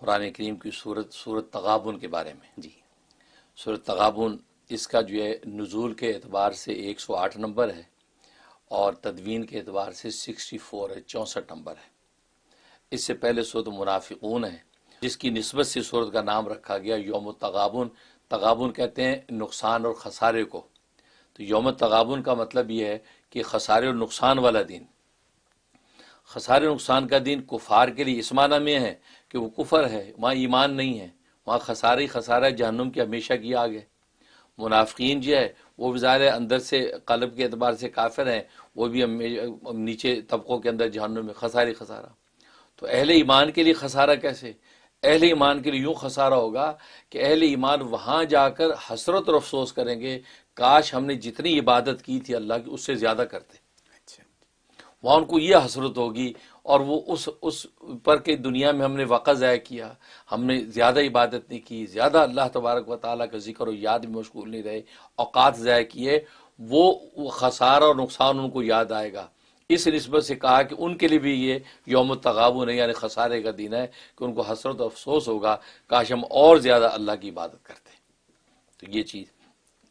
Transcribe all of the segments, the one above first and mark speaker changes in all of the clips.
Speaker 1: قرآن کریم کی سورت تغابن کے بارے میں۔
Speaker 2: جی
Speaker 1: سورت تغابن اس کا جو ہے نزول کے اعتبار سے 108 نمبر ہے اور تدوین کے اعتبار سے 64 ہے، 64 نمبر ہے۔ اس سے پہلے سورت منافقون ہے جس کی نسبت سے سورت کا نام رکھا گیا یوم التغابن۔ تغابن کہتے ہیں نقصان اور خسارے کو، تو یوم التغابن کا مطلب یہ ہے کہ خسارے اور نقصان والا دن۔ خسارے نقصان کا دن کفار کے لیے اس معنی میں ہے کہ وہ کفر ہے، وہاں ایمان نہیں ہے، وہاں خسارہ ہی خسارہ ہے، جہنم کی ہمیشہ کی آگ ہے۔ منافقین جو ہے وہ بھی ظاہر ہے اندر سے قلب کے اعتبار سے کافر ہیں، وہ بھی نیچے طبقوں کے اندر جہنم میں خسارے خسارہ۔ تو اہل ایمان کے لیے خسارہ کیسے؟ اہل ایمان کے لیے یوں خسارہ ہوگا کہ اہل ایمان وہاں جا کر حسرت اور افسوس کریں گے، کاش ہم نے جتنی عبادت کی تھی اللہ کی اس سے زیادہ کرتے۔ وہاں ان کو یہ حسرت ہوگی اور وہ اس پر کہ دنیا میں ہم نے وقت ضائع کیا، ہم نے زیادہ عبادت نہیں کی، زیادہ اللہ تبارک و تعالیٰ کا ذکر و یاد میں مشغول نہیں رہے، اوقات ضائع کیے، وہ خسارہ اور نقصان ان کو یاد آئے گا۔ اس نسبت سے کہا کہ ان کے لیے بھی یہ یوم التغابن ہے، یعنی خسارے کا دن ہے کہ ان کو حسرت و افسوس ہوگا، کاش ہم اور زیادہ اللہ کی عبادت کرتے۔ تو یہ چیز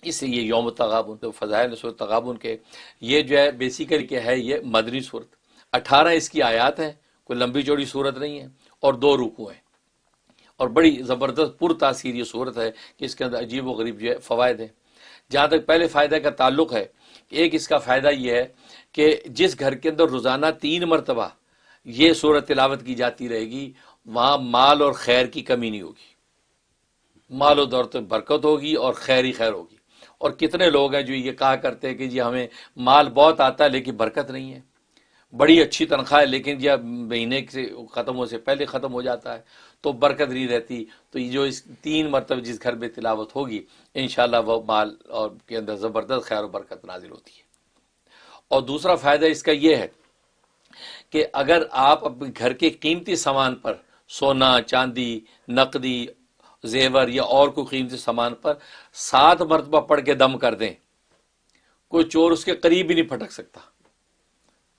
Speaker 1: اس سے یہ یوم التغابن، تو فضائل سورۃ تغابن کے یہ جو ہے بیسیکلی کیا ہے، یہ مدنی صورت، 18 اس کی آیات ہیں، کوئی لمبی چوڑی صورت نہیں ہے، اور 2 رکوع ہیں، اور بڑی زبردست پر تاثیر یہ صورت ہے کہ اس کے اندر عجیب و غریب جو ہے فوائد ہیں۔ جہاں تک پہلے فائدہ کا تعلق ہے، ایک اس کا فائدہ یہ ہے کہ جس گھر کے اندر روزانہ 3 مرتبہ یہ سورت تلاوت کی جاتی رہے گی، وہاں مال اور خیر کی کمی نہیں ہوگی، مال و دولت میں برکت ہوگی اور خیر ہی خیر ہوگی۔ اور کتنے لوگ ہیں جو یہ کہا کرتے ہیں کہ جی ہمیں مال بہت آتا ہے لیکن برکت نہیں ہے، بڑی اچھی تنخواہ ہے لیکن جب مہینے سے ختم ہونے سے پہلے ختم ہو جاتا ہے تو برکت نہیں رہتی۔ تو یہ جو اس 3 مرتبہ جس گھر میں تلاوت ہوگی انشاءاللہ وہ مال اور کے اندر زبردست خیر و برکت نازل ہوتی ہے۔ اور دوسرا فائدہ اس کا یہ ہے کہ اگر آپ اپنے گھر کے قیمتی سامان پر، سونا چاندی نقدی زیور یا اور کوئی قیمتی سامان پر 7 مرتبہ پڑھ کے دم کر دیں، کوئی چور اس کے قریب بھی نہیں پھٹک سکتا۔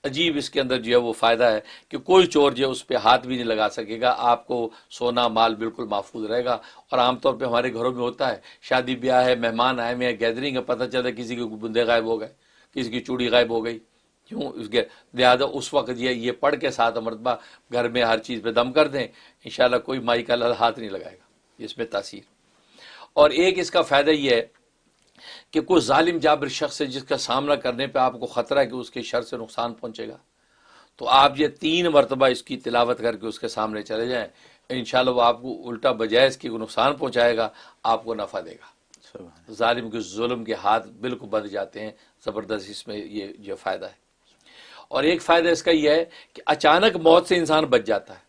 Speaker 1: عجیب اس کے اندر جو ہے وہ فائدہ ہے کہ کوئی چور جو ہے اس پہ ہاتھ بھی نہیں لگا سکے گا، آپ کو سونا مال بالکل محفوظ رہے گا۔ اور عام طور پہ ہمارے گھروں میں ہوتا ہے، شادی بیاہ ہے، مہمان آئے ہوئے ہیں، گیدرنگ ہے، پتہ چلتا ہے کسی کے بندے غائب ہو گئے، کسی کی چوڑی غائب ہو گئی، کیوں اس کے لہٰذا اس وقت یہ پڑھ کے 7 مرتبہ گھر میں ہر چیز پہ دم کر دیں، انشاءاللہ کوئی مائی کا ہاتھ نہیں لگائے گا، اس میں تاثیر۔ اور ایک اس کا فائدہ یہ ہے کہ کوئی ظالم جابر شخص ہے جس کا سامنا کرنے پہ آپ کو خطرہ ہے کہ اس کے شر سے نقصان پہنچے گا، تو آپ یہ 3 مرتبہ اس کی تلاوت کر کے اس کے سامنے چلے جائیں، انشاءاللہ وہ آپ کو الٹا بجائے اس کی نقصان پہنچائے گا، آپ کو نفع دے گا۔ ظالم کے ظلم کے ہاتھ بالکل بندھ جاتے ہیں، زبردست اس میں یہ فائدہ ہے۔ اور ایک فائدہ اس کا یہ ہے کہ اچانک موت سے انسان بچ جاتا ہے۔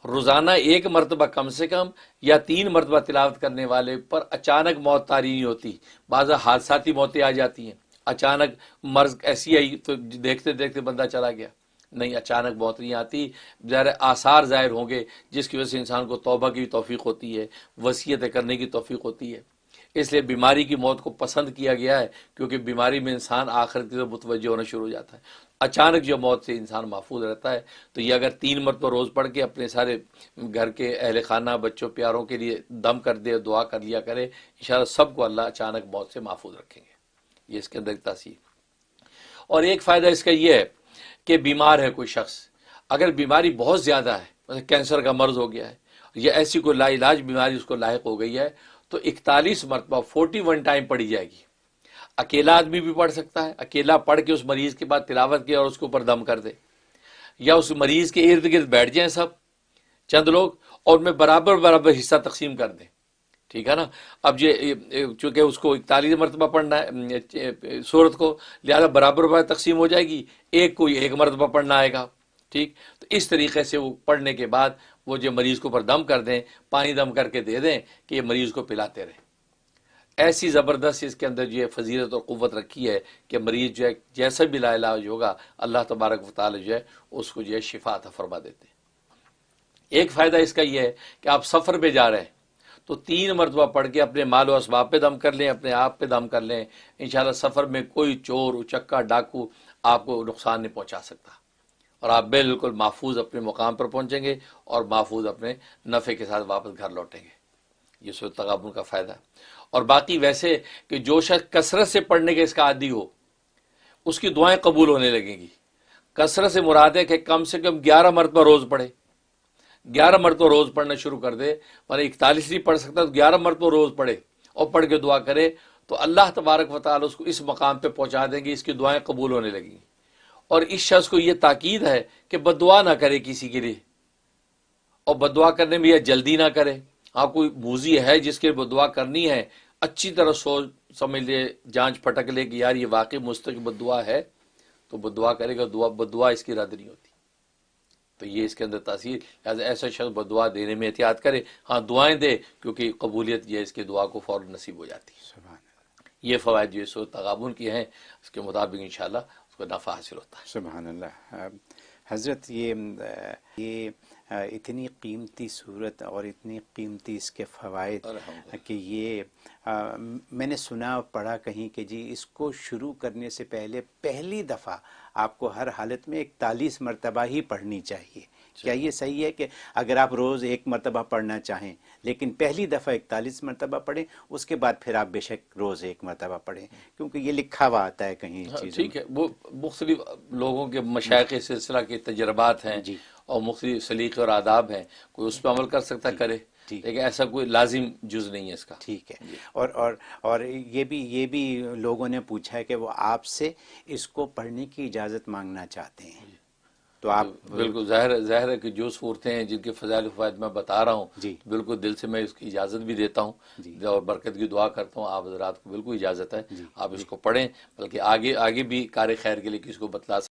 Speaker 1: روزانہ 1 مرتبہ کم سے کم یا 3 مرتبہ تلاوت کرنے والے پر اچانک موت طاری نہیں ہوتی، بعض حادثاتی موتیں آ جاتی ہیں، اچانک مرض ایسی آئی تو دیکھتے دیکھتے بندہ چلا گیا، نہیں اچانک موت نہیں آتی، ظاہر آثار ظاہر ہوں گے جس کی وجہ سے انسان کو توبہ کی توفیق ہوتی ہے، وصیتیں کرنے کی توفیق ہوتی ہے۔ اس لیے بیماری کی موت کو پسند کیا گیا ہے کیونکہ بیماری میں انسان آخرت کی طرف متوجہ ہونا شروع ہو جاتا ہے، اچانک جو موت سے انسان محفوظ رہتا ہے۔ تو یہ اگر 3 مرتبہ روز پڑھ کے اپنے سارے گھر کے اہل خانہ بچوں پیاروں کے لیے دم کر دے، دعا کر لیا کرے، انشاءاللہ سب کو اللہ اچانک موت سے محفوظ رکھیں گے۔ یہ اس کے اندر ایک تاثیر۔ اور ایک فائدہ اس کا یہ ہے کہ بیمار ہے کوئی شخص، اگر بیماری بہت زیادہ ہے، مثلا کینسر کا مرض ہو گیا ہے یا ایسی کوئی لا علاج بیماری اس کو لاحق ہو گئی ہے، تو 41 مرتبہ 41 ٹائم پڑھی جائے گی۔ اکیلا آدمی بھی پڑھ سکتا ہے، اکیلا پڑھ کے اس مریض کے بعد تلاوت کیا اور اس کے اوپر دم کر دے، یا اس مریض کے ارد گرد بیٹھ جائیں سب چند لوگ اور میں برابر حصہ تقسیم کر دیں، ٹھیک ہے نا۔ اب یہ چونکہ اس کو 41 مرتبہ پڑھنا ہے سورت کو، لہذا برابر تقسیم ہو جائے گی، ایک کوئی 1 مرتبہ پڑھنا آئے گا، ٹھیک۔ تو اس طریقے سے وہ پڑھنے کے بعد وہ جو مریض کو اوپر دم کر دیں، پانی دم کر کے دے دیں کہ یہ مریض کو پلاتے رہیں۔ ایسی زبردست اس کے اندر جو ہے فضیلت اور قوت رکھی ہے کہ مریض جو ہے جیسا بھی لا علاج ہوگا اللہ تبارک و تعالی جو ہے اس کو جو ہے شفا عطا فرما دیتے ہیں۔ ایک فائدہ اس کا یہ ہے کہ آپ سفر پہ جا رہے ہیں تو 3 مرتبہ پڑھ کے اپنے مال و اسباب پہ دم کر لیں، اپنے آپ پہ دم کر لیں، انشاءاللہ سفر میں کوئی چور اچکا ڈاکو آپ کو نقصان نہیں پہنچا سکتا۔ اور آپ بالکل محفوظ اپنے مقام پر پہنچیں گے اور محفوظ اپنے نفع کے ساتھ واپس گھر لوٹیں گے. یہ سورۃ تغابن کا فائدہ ہے. اور باقی ویسے کہ جو شخص کثرت سے پڑھنے کے اس کا عادی ہو اس کی دعائیں قبول ہونے لگیں گی. کثرت سے مراد ہے کہ کم سے کم 11 مرتبہ روز پڑھے. 11 مرتبہ روز پڑھنا شروع کر دے. مطلب 41 نہیں پڑھ سکتا تو 11 مرتبہ روز پڑھے اور پڑھ کے دعا کرے تو اللہ تبارک و تعالی اس کو اس مقام پہ پہنچا دیں گے، اس کی دعائیں قبول ہونے لگیں گی. اور اس شخص کو یہ تاکید ہے کہ بد دعا نہ کرے کسی کے لیے، اور بد دعا کرنے میں یہ جلدی نہ کرے. ہاں کوئی موذی ہے جس کے بد دعا کرنی ہے، اچھی طرح سوچ سمجھ لے، جانچ پھٹک لے کہ یار یہ واقعی مستقل بد دعا ہے تو بد دعا کرے گا. بد دعا اس کی رد نہیں ہوتی. تو یہ اس کے اندر تاثیر، لہٰذا ایسا شخص بد دعا دینے میں احتیاط کرے. ہاں دعائیں دے کیونکہ قبولیت یہ اس کے دعا کو فوراً نصیب ہو جاتی ہے.
Speaker 2: سبحان اللہ.
Speaker 1: یہ فوائد جو سورۃ تغابن کی ہیں اس کے مطابق انشاءاللہ اس کو نفع حاصل ہوتا ہے.
Speaker 2: سبحان اللہ. حضرت یہ اتنی قیمتی صورت اور اتنی قیمتی اس کے فوائد کہ یہ میں نے سنا اور پڑھا کہیں کہ جی اس کو شروع کرنے سے پہلے پہلی دفعہ آپ کو ہر حالت میں 41 مرتبہ ہی پڑھنی چاہیے. کیا یہ صحیح ہے کہ اگر آپ روز 1 مرتبہ پڑھنا چاہیں لیکن پہلی دفعہ 41 مرتبہ پڑھیں، اس کے بعد پھر آپ بے شک روز 1 مرتبہ پڑھیں، کیونکہ یہ لکھا ہوا آتا ہے کہیں چیزوں
Speaker 1: ٹھیک ہے. وہ مختلف لوگوں کے مشائخ سلسلہ کے تجربات ہیں
Speaker 2: جی.
Speaker 1: اور مختلف سلیقے اور آداب ہیں. کوئی اس پہ عمل کر سکتا کرے، لیکن ایسا کوئی لازم جز نہیں ہے اس کا.
Speaker 2: ٹھیک ہے. اور یہ بھی لوگوں نے پوچھا ہے کہ وہ آپ سے اس کو پڑھنے کی اجازت مانگنا چاہتے ہیں، تو آپ
Speaker 1: بالکل ظاہر ہے کہ جو صورتیں ہیں جن کے فضائل و فوائد میں بتا رہا ہوں
Speaker 2: جی
Speaker 1: بالکل دل سے میں اس کی اجازت بھی دیتا ہوں اور برکت کی دعا کرتا ہوں. آپ حضرات کو بالکل اجازت ہے، آپ اس کو پڑھیں، بلکہ آگے بھی کار خیر کے لیے کسی کو بتلا